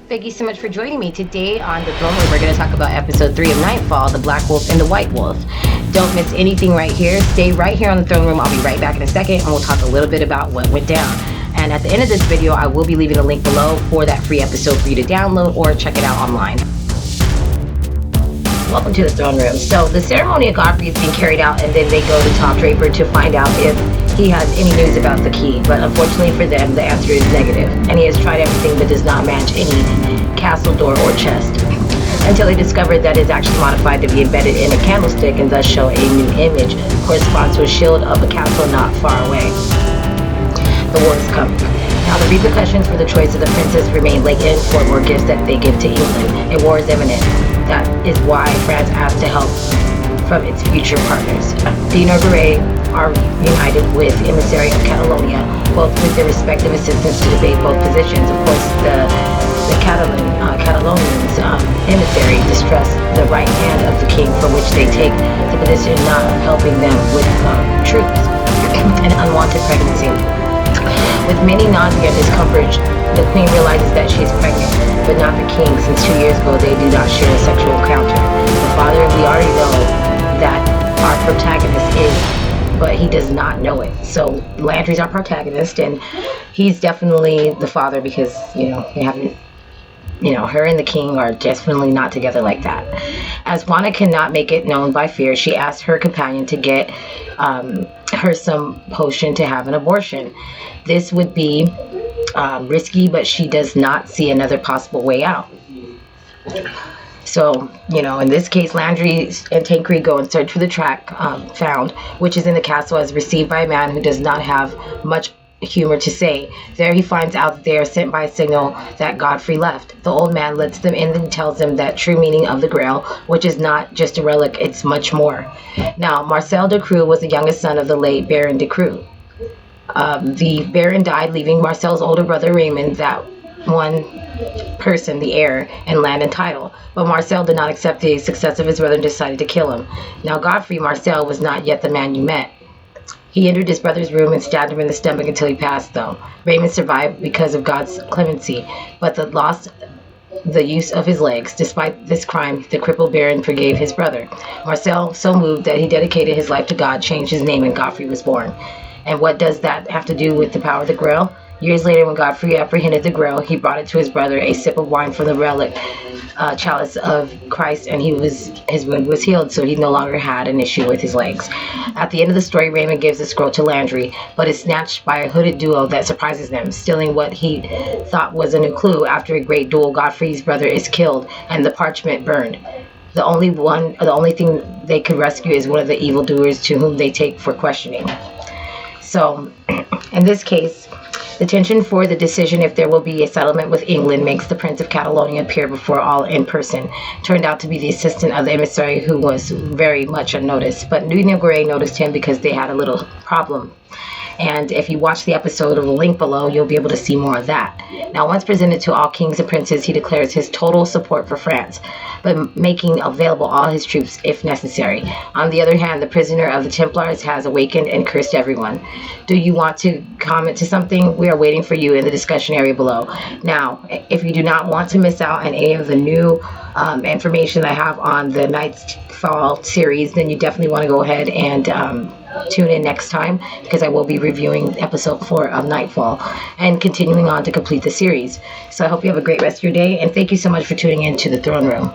Thank you so much for joining me today on the Throne Room. We're going to talk about episode 3 of Nightfall, the Black Wolf and the White Wolf. Don't miss anything right here. Stay right here on the Throne Room. I'll be right back in a second, and we'll talk a little bit about what went down. And at the end of this video, I will be leaving a link below for that free episode for you to download or check it out online. Welcome to the Throne Room. So the ceremony of Godfrey is being carried out, and then they go to Top Draper to find out if he has any news about the key. But unfortunately for them, the answer is negative, and he has tried everything but does not match any castle door or chest, until they discovered that it's actually modified to be embedded in a candlestick and thus show a new image corresponds to a shield of a castle not far away. The war is coming. Now the repercussions for the choice of the princess remain latent for more gifts that they give to England. A war is imminent. That is why France asked to help from its future partners. The Inaugurate are united with Emissary of Catalonia, both with their respective assistants to debate both positions. Of course, the Catalonians emissary distrust the right hand of the king, from which they take the position not of helping them with troops and unwanted pregnancy. With many nausea and discomfort, the queen realizes that she is pregnant, but not the king, since 2 years ago they do not share a sexual encounter. The father, we already know that our protagonist is, but he does not know it. So Landry's our protagonist, and he's definitely the father because, they haven't, her and the king are definitely not together like that. As Juana cannot make it known by fear, she asks her companion to get her some potion to have an abortion. This would be risky, but she does not see another possible way out. So, in this case, Landry and Tancred go and search for the track found, which is in the castle, as received by a man who does not have much humor to say. There he finds out that they are sent by a signal that Godfrey left. The old man lets them in and tells them that true meaning of the Grail, which is not just a relic, it's much more. Now, Marcel de Creux was the youngest son of the late Baron de Creux. The Baron died, leaving Marcel's older brother Raymond, that one person, the heir, and land and title. But Marcel did not accept the success of his brother and decided to kill him. Now, Godfrey Marcel was not yet the man you met. He entered his brother's room and stabbed him in the stomach until he passed, though. Raymond survived because of God's clemency, but lost the use of his legs. Despite this crime, the crippled Baron forgave his brother. Marcel, so moved that he dedicated his life to God, changed his name, and Godfrey was born. And what does that have to do with the power of the Grail? Years later, when Godfrey apprehended the Grail, he brought it to his brother, a sip of wine from the relic chalice of Christ, and his wound was healed, so he no longer had an issue with his legs. At the end of the story, Raymond gives the scroll to Landry, but is snatched by a hooded duo that surprises them, stealing what he thought was a new clue. After a great duel, Godfrey's brother is killed, and the parchment burned. The only thing they could rescue is one of the evildoers, to whom they take for questioning. So, in this case, the tension for the decision if there will be a settlement with England makes the Prince of Catalonia appear before all in person. Turned out to be the assistant of the emissary, who was very much unnoticed. But Nina Gray noticed him because they had a little problem. And if you watch the episode of the link below, you'll be able to see more of that. Now, once presented to all kings and princes, he declares his total support for France, but making available all his troops if necessary. On the other hand, the prisoner of the Templars has awakened and cursed everyone. Do you want to comment to something? We are waiting for you in the discussion area below. Now, if you do not want to miss out on any of the new information I have on the Nightfall series, then you definitely want to go ahead and tune in next time, because I will be reviewing episode 4 of Nightfall and continuing on to complete the series. So I hope you have a great rest of your day, and thank you so much for tuning in to the Throne Room.